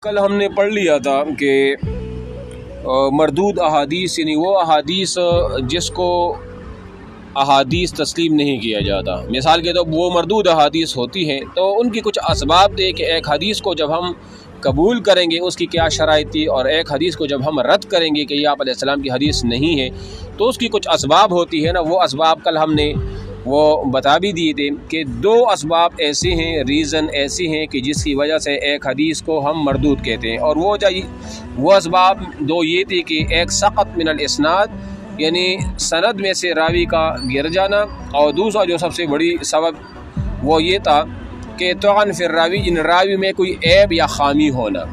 کل ہم نے پڑھ لیا تھا کہ مردود احادیث یعنی وہ احادیث جس کو احادیث تسلیم نہیں کیا جاتا، مثال کے طور وہ مردود احادیث ہوتی ہیں تو ان کی کچھ اسباب دے کہ ایک حدیث کو جب ہم قبول کریں گے اس کی کیا شرائط تھی، اور ایک حدیث کو جب ہم رد کریں گے کہ یہ آپ علیہ السلام کی حدیث نہیں ہے تو اس کی کچھ اسباب ہوتی ہے نا۔ وہ اسباب کل ہم نے وہ بتا بھی دیے تھے کہ دو اسباب ایسے ہیں، ریزن ایسے ہیں کہ جس کی وجہ سے ایک حدیث کو ہم مردود کہتے ہیں، اور وہ اسباب دو یہ تھی کہ ایک سقط من الاسناد یعنی سند میں سے راوی کا گر جانا، اور دوسرا جو سب سے بڑی سبب وہ یہ تھا کہ طعن فی الراوی یعنی راوی میں کوئی عیب یا خامی ہونا،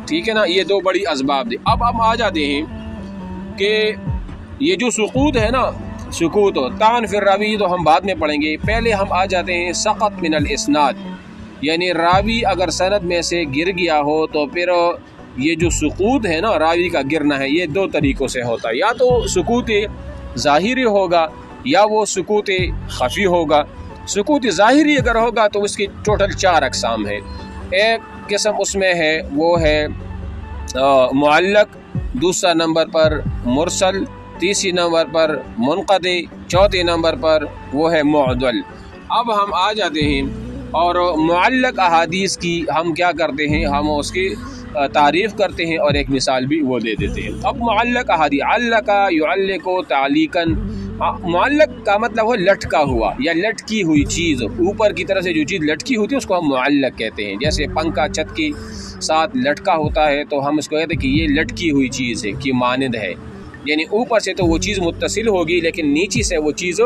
ٹھیک ہے نا۔ یہ دو بڑی اسباب تھے۔ اب ہم آ جاتے ہیں کہ یہ جو سقوط ہے نا، سکوت ہو طعن فی الراوی تو ہم بعد میں پڑھیں گے، پہلے ہم آ جاتے ہیں سقط من الاسناد یعنی راوی اگر سند میں سے گر گیا ہو تو پھر یہ جو سقوط ہے نا راوی کا گرنا ہے، یہ دو طریقوں سے ہوتا ہے، یا تو سقوط ظاہری ہوگا یا وہ سقوط خفی ہوگا۔ سقوط ظاہری اگر ہوگا تو اس کی ٹوٹل 4 اقسام ہیں۔ ایک قسم اس میں ہے وہ ہے معلق، دوسرا نمبر پر مرسل، تیسری نمبر پر منقطع، چوتھے نمبر پر وہ ہے معضل۔ اب ہم آ جاتے ہیں اور معلق احادیث کی ہم کیا کرتے ہیں، ہم اس کی تعریف کرتے ہیں اور ایک مثال بھی وہ دے دیتے ہیں۔ اب معلق احادیث، علق یعلق تعلیقا، معلق کا مطلب ہے لٹکا ہوا یا لٹکی ہوئی چیز، اوپر کی طرف سے جو چیز لٹکی ہوتی ہے اس کو ہم معلق کہتے ہیں۔ جیسے پنکھا چھت کے ساتھ لٹکا ہوتا ہے تو ہم اس کو کہتے ہیں کہ یہ لٹکی ہوئی چیز ہے، کہ مانند ہے، یعنی اوپر سے تو وہ چیز متصل ہوگی لیکن نیچے سے وہ چیز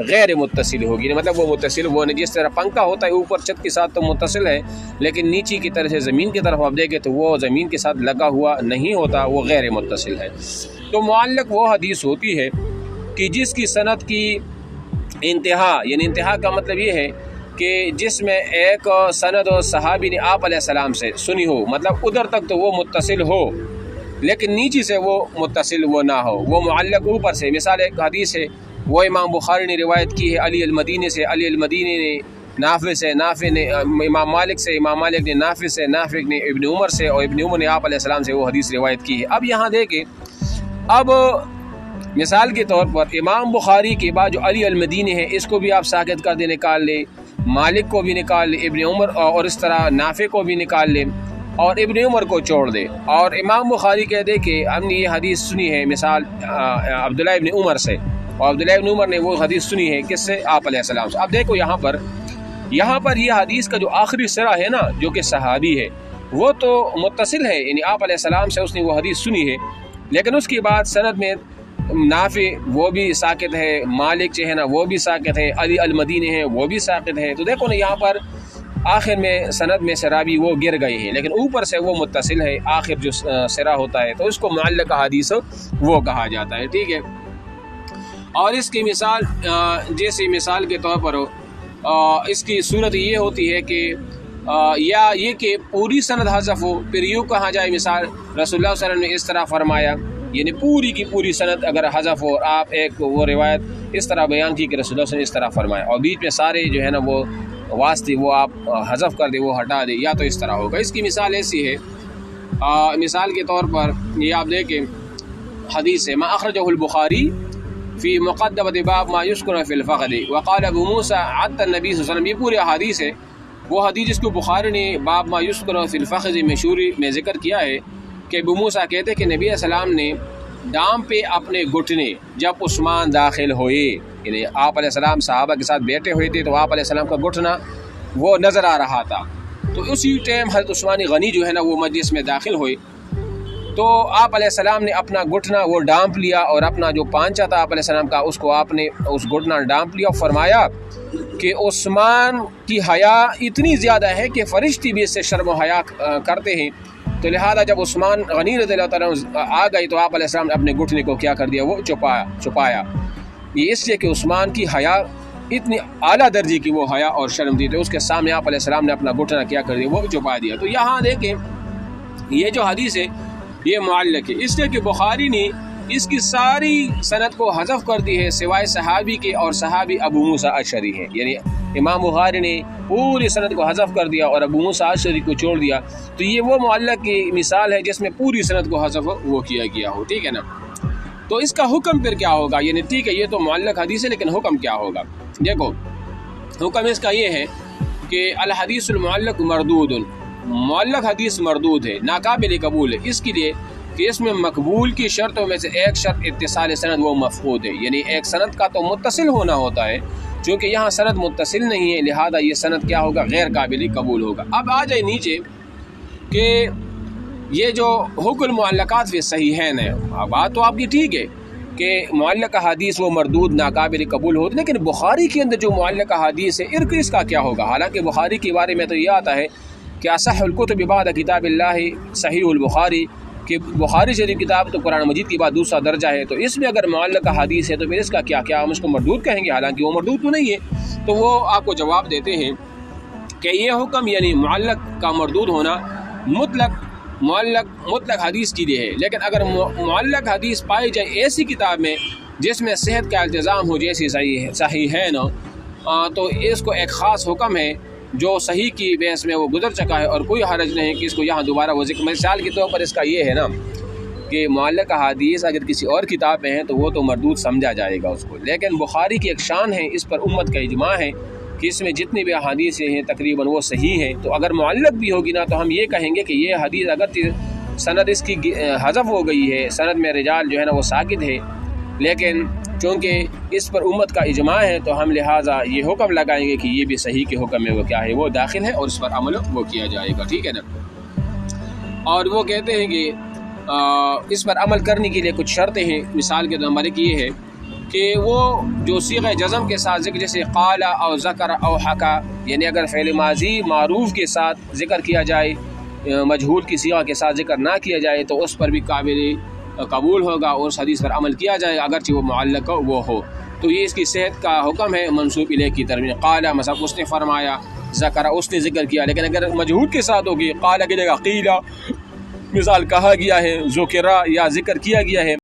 غیر متصل ہوگی، مطلب وہ متصل وہ نہیں۔ جس طرح پنکھا ہوتا ہے اوپر چھت کے ساتھ تو متصل ہے لیکن نیچے کی طرف سے زمین کی طرف آپ دیکھیں تو وہ زمین کے ساتھ لگا ہوا نہیں ہوتا، وہ غیر متصل ہے۔ تو معلق وہ حدیث ہوتی ہے کہ جس کی سند کی انتہا، یعنی انتہا کا مطلب یہ ہے کہ جس میں ایک سند و صحابی نے آپ علیہ السلام سے سنی ہو، مطلب ادھر تک تو وہ متصل ہو لیکن نیچے سے وہ متصل وہ نہ ہو، وہ معلق اوپر سے۔ مثال ایک حدیث ہے وہ امام بخاری نے روایت کی ہے علی المدینی سے، علی المدینی نے نافع سے، نافع نے امام مالک سے، امام مالک نے نافع سے، نافع نے ابن عمر سے، اور ابن عمر نے آپ علیہ السلام سے وہ حدیث روایت کی ہے۔ اب یہاں دیکھیں، اب مثال کے طور پر امام بخاری کے بعد جو علی المدینی ہے اس کو بھی آپ ساکت کر دیں، نکال لیں، مالک کو بھی نکال لیں، ابن عمر اور اس طرح نافع کو بھی نکال لیں اور ابن عمر کو چھوڑ دے، اور امام بخاری کہہ دے کہ ہم نے یہ حدیث سنی ہے مثال عبداللہ ابن عمر سے، اور عبداللہ ابن عمر نے وہ حدیث سنی ہے کس سے؟ آپ علیہ السلام سے۔ اب دیکھو یہاں پر یہ حدیث کا جو آخری سرا ہے نا جو کہ صحابی ہے وہ تو متصل ہے، یعنی آپ علیہ السلام سے اس نے وہ حدیث سنی ہے، لیکن اس کے بعد سند میں نافع وہ بھی ساکت ہے، مالک جو ہے نا وہ بھی ساکت ہے، علی المدینی ہے وہ بھی ساکت ہے۔ تو دیکھو نا یہاں پر آخر میں سند میں سرابی وہ گر گئے ہیں لیکن اوپر سے وہ متصل ہے، آخر جو سرا ہوتا ہے تو اس کو معلق حدیث وہ کہا جاتا ہے، ٹھیک ہے۔ اور اس کی مثال جیسے مثال کے طور پر اس کی صورت یہ ہوتی ہے کہ یا یہ کہ پوری سند حذف ہو، پھر یوں کہا جائے مثال رسول اللہ صلی اللہ علیہ وسلم نے اس طرح فرمایا، یعنی پوری کی پوری سند اگر حذف ہو اور آپ ایک وہ روایت اس طرح بیان کی کہ رسول اللہ صلی اللہ علیہ وسلم نے اس طرح فرمایا، اور بیچ میں سارے جو ہے نا وہ واسطے وہ آپ حذف کر دے، وہ ہٹا دے، یا تو اس طرح ہوگا۔ اس کی مثال ایسی ہے، مثال کے طور پر یہ آپ دیکھیں حدیث ہے ما اخرجہ البخاری فی مقدمۃ باب ما یذکر فی الفقد وقال ابو موسیٰ عد النبی صلی اللہ علیہ وسلم، یہ پورے حدیث ہے، وہ حدیث جس کو بخاری نے باب ما یذکر فی الفقد مشہوری میں ذکر کیا ہے کہ ابو موسیٰ کہتے کہ نبی علیہ السلام نے ڈام پہ اپنے گھٹنے جب عثمان داخل ہوئے، یعنی آپ علیہ السلام صحابہ کے ساتھ بیٹھے ہوئے تھے تو آپ علیہ السلام کا گھٹنا وہ نظر آ رہا تھا، تو اسی ٹائم حضرت عثمان غنی جو ہے نا وہ مجلس میں داخل ہوئے تو آپ علیہ السلام نے اپنا گھٹنا وہ ڈانپ لیا اور اپنا جو پانچا تھا آپ علیہ السلام کا اس کو آپ نے اس گھٹنا ڈانپ لیا اور فرمایا کہ عثمان کی حیا اتنی زیادہ ہے کہ فرشتے بھی اس سے شرم و حیا کرتے ہیں، تو لہذا جب عثمان غنی رضی اللہ تعالیٰ آ گئی تو آپ علیہ السلام نے اپنے گھٹنے کو کیا کر دیا، وہ چھپایا، یہ اس لیے کہ عثمان کی حیا اتنی اعلیٰ درجے کی وہ حیا اور شرم تھی، تو اس کے سامنے آپ علیہ السلام نے اپنا گھٹنا کیا کر دیا، وہ چھپا دیا۔ تو یہاں دیکھیں یہ جو حدیث ہے یہ معلق ہے، اس لیے کہ بخاری نے اس کی ساری سند کو حذف کر دی ہے سوائے صحابی کے، اور صحابی ابو موسیٰ اشعری ہے، یعنی امام بخاری نے پوری سند کو حذف کر دیا اور ابو موسیٰ اشعری کو چھوڑ دیا، تو یہ وہ معلق کی مثال ہے جس میں پوری سند کو حذف وہ کیا گیا ہو، ٹھیک ہے نا۔ تو اس کا حکم پھر کیا ہوگا؟ یعنی ٹھیک ہے یہ تو معلق حدیث ہے، لیکن حکم کیا ہوگا؟ دیکھو حکم اس کا یہ ہے کہ الحدیث المعلق مردود، معلق حدیث مردود ہے، ناقابل قبول ہے، اس کے لیے کہ اس میں مقبول کی شرطوں میں سے ایک شرط اتصال سند وہ مفقود ہے، یعنی ایک سند کا تو متصل ہونا ہوتا ہے، چونکہ یہاں سند متصل نہیں ہے لہذا یہ سند کیا ہوگا؟ غیر قابل قبول ہوگا۔ اب آ جائے نیچے کہ یہ جو حکم المعلقات فی الصحیحین ہے، بات تو آپ کی ٹھیک ہے کہ معلق حدیث وہ مردود ناقابل قبول ہوتی، لیکن بخاری کے اندر جو معلق حدیث ہے اس کا کیا ہوگا؟ حالانکہ بخاری کے بارے میں تو یہ آتا ہے کہ اصح الکتب بعد کتاب اللہ صحیح البخاری، کہ بخاری شریف کتاب تو قرآن مجید کے بعد دوسرا درجہ ہے، تو اس میں اگر معلق حدیث ہے تو پھر اس کا کیا ہم اس کو مردود کہیں گے؟ حالانکہ وہ مردود تو نہیں ہے۔ تو وہ آپ کو جواب دیتے ہیں کہ یہ حکم یعنی معلق کا مردود ہونا مطلق حدیث کے لیے ہے، لیکن اگر معلق حدیث پائی جائے ایسی کتاب میں جس میں صحت کا التزام ہو جیسی صحیح ہے نا، تو اس کو ایک خاص حکم ہے جو صحیح کی بحث میں وہ گزر چکا ہے، اور کوئی حرج نہیں کہ اس کو یہاں دوبارہ وہ ذکر۔ مثال کے طور پر اس کا یہ ہے نا کہ معلق حدیث اگر کسی اور کتاب میں ہے تو وہ تو مردود سمجھا جائے گا اس کو، لیکن بخاری کی ایک شان ہے، اس پر امت کا اجماع ہے کہ اس میں جتنی بھی احادیث ہیں تقریباً وہ صحیح ہیں، تو اگر معلق بھی ہوگی نا تو ہم یہ کہیں گے کہ یہ حدیث اگر سند اس کی حذف ہو گئی ہے، سند میں رجال جو ہے نا وہ ساکت ہے، لیکن چونکہ اس پر امت کا اجماع ہے تو ہم لہٰذا یہ حکم لگائیں گے کہ یہ بھی صحیح کے حکم میں وہ کیا ہے؟ وہ داخل ہے اور اس پر عمل وہ کیا جائے گا، ٹھیک ہے نا۔ اور وہ کہتے ہیں کہ اس پر عمل کرنے کے لیے کچھ شرطیں ہیں، مثال کے نمبر ایک یہ ہے کہ وہ جو صیغہ جزم کے ساتھ ذکر، جیسے قال او ذکر او حکا، یعنی اگر فعل ماضی معروف کے ساتھ ذکر کیا جائے، مجہول کی صیغہ کے ساتھ ذکر نہ کیا جائے تو اس پر بھی قابل قبول ہوگا اور اس حدیث پر عمل کیا جائے گا اگرچہ وہ معلق وہ ہو۔ تو یہ اس کی صحت کا حکم ہے منسوب الیہ کی طرف۔ قال مثلا اس نے فرمایا، ذکر اس نے ذکر کیا، لیکن اگر مجہول کے ساتھ ہوگی قال کی جگہ قیل، مثال کہا گیا ہے، ذکر یا ذکر کیا گیا ہے۔